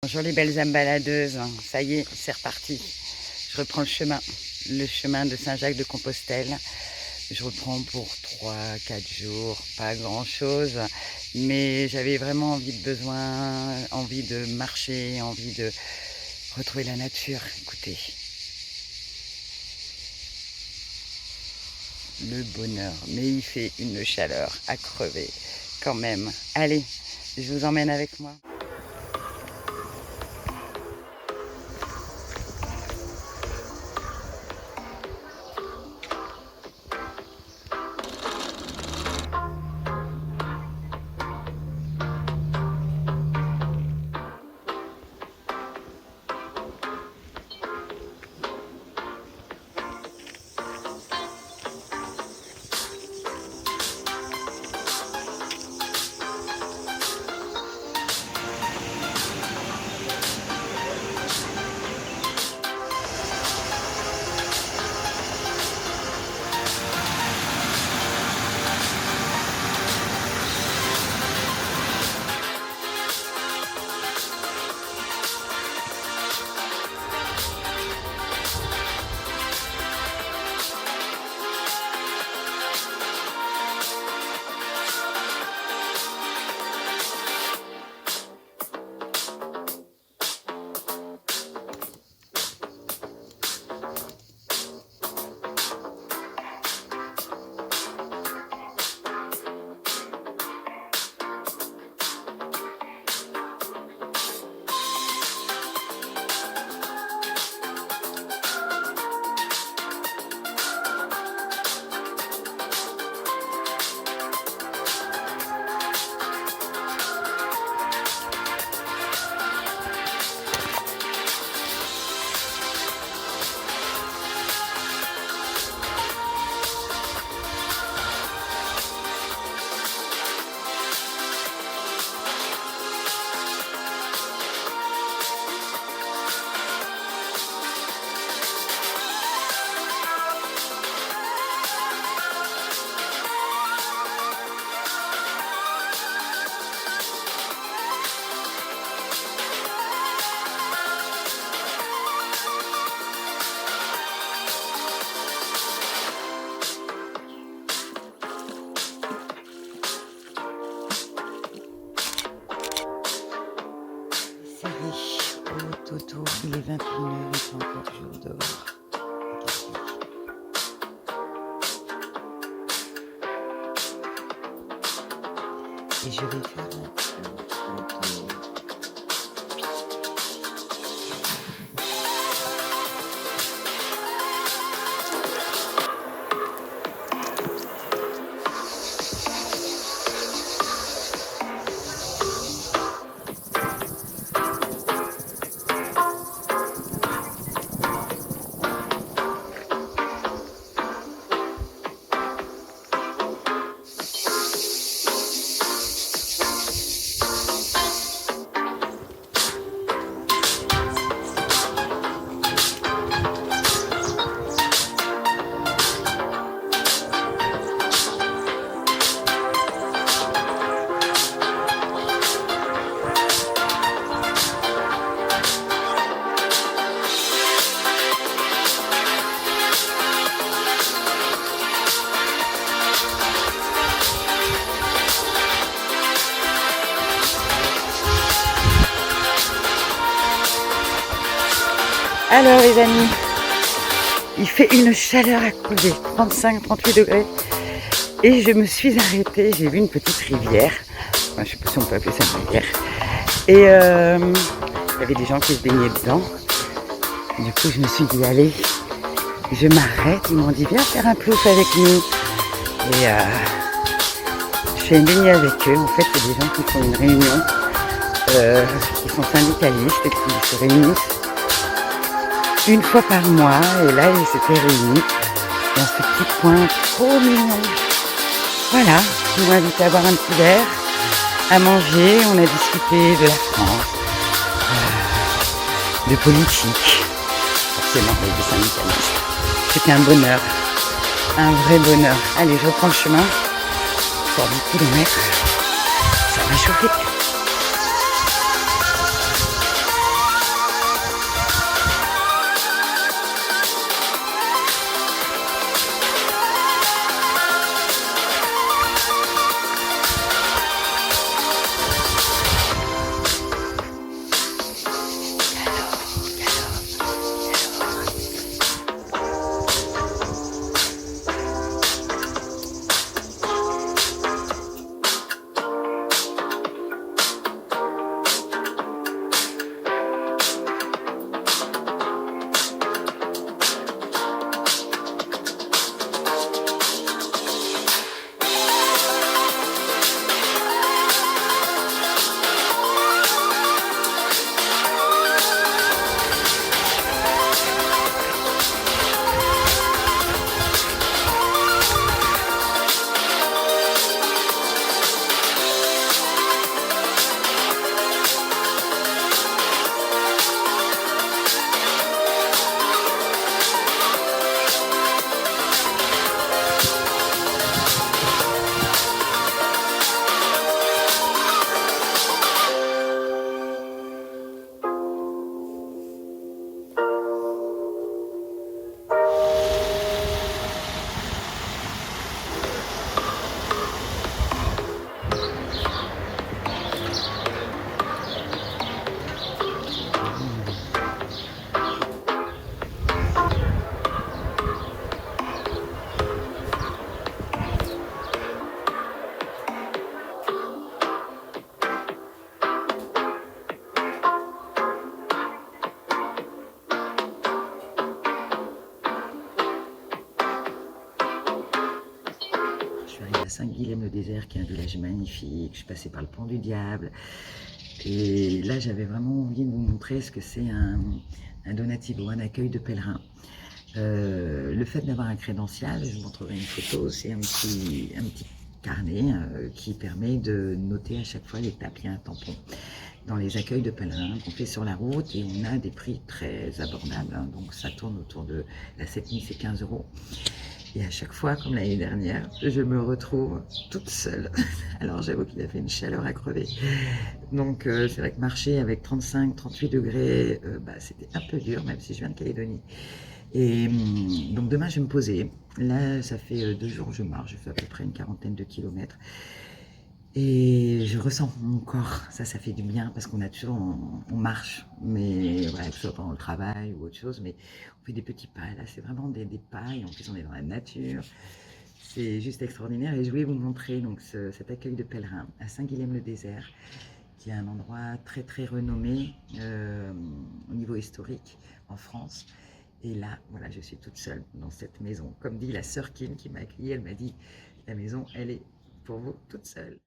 Bonjour les belles âmes baladeuses, ça y est, c'est reparti. Je reprends le chemin de Saint-Jacques-de-Compostelle. Je reprends pour 3-4 jours, pas grand chose, mais j'avais vraiment envie de marcher, envie de retrouver la nature. Écoutez, le bonheur, mais il fait une chaleur à crever quand même. Allez, je vous emmène avec moi. Autour, il est 21h, il fait encore jour dehors. Et je vais faire un tour. Alors les amis, il fait une chaleur à crever, 35-38 degrés. Et je me suis arrêtée, j'ai vu une petite rivière. Enfin, je ne sais pas si on peut appeler ça une rivière. Et il y avait des gens qui se baignaient dedans. Du coup, je me suis dit, allez, je m'arrête. Ils m'ont dit, viens faire un plouf avec nous. Et je fais une baignée avec eux. En fait, c'est des gens qui font une réunion, qui sont syndicalistes et qui se réunissent une fois par mois, et là ils s'étaient réunis dans ce petit coin trop mignon. Voilà, ils m'ont invité à boire un petit verre, à manger, on a discuté de la France, de politique, forcément avec des syndicalistes. C'était un bonheur, un vrai bonheur. Allez, je reprends le chemin, pour 10 km, ça va chauffer. Saint-Guilhem-le-Désert, qui est un village magnifique. Je suis passée par le Pont du Diable. Et là, j'avais vraiment envie de vous montrer ce que c'est un donativo, un accueil de pèlerins. Le fait d'avoir un crédential, je vous montrerai une photo, c'est un petit carnet qui permet de noter à chaque fois l'étape. Il y a un tampon dans les accueils de pèlerins qu'on fait sur la route et on a des prix très abordables, hein, donc ça tourne autour de la 7000, c'est 15 €. Et à chaque fois, comme l'année dernière, je me retrouve toute seule. Alors j'avoue qu'il a fait une chaleur à crever. Donc c'est vrai que marcher avec 35-38 degrés, c'était un peu dur, même si je viens de Calédonie. Et donc demain je vais me poser. Là ça fait 2 jours que je marche, je fais à peu près une quarantaine de kilomètres. Et je ressens mon corps, ça fait du bien parce qu'on a toujours, on marche, mais voilà, que ce soit pendant le travail ou autre chose, mais on fait des petits pas. Là c'est vraiment des pas et en plus on est dans la nature. C'est juste extraordinaire et je voulais vous montrer donc cet accueil de pèlerins à Saint-Guilhem-le-Désert, qui est un endroit très très renommé au niveau historique en France. Et là, voilà, je suis toute seule dans cette maison. Comme dit la sœur Kim qui m'a accueillie, elle m'a dit, la maison, elle est pour vous toute seule.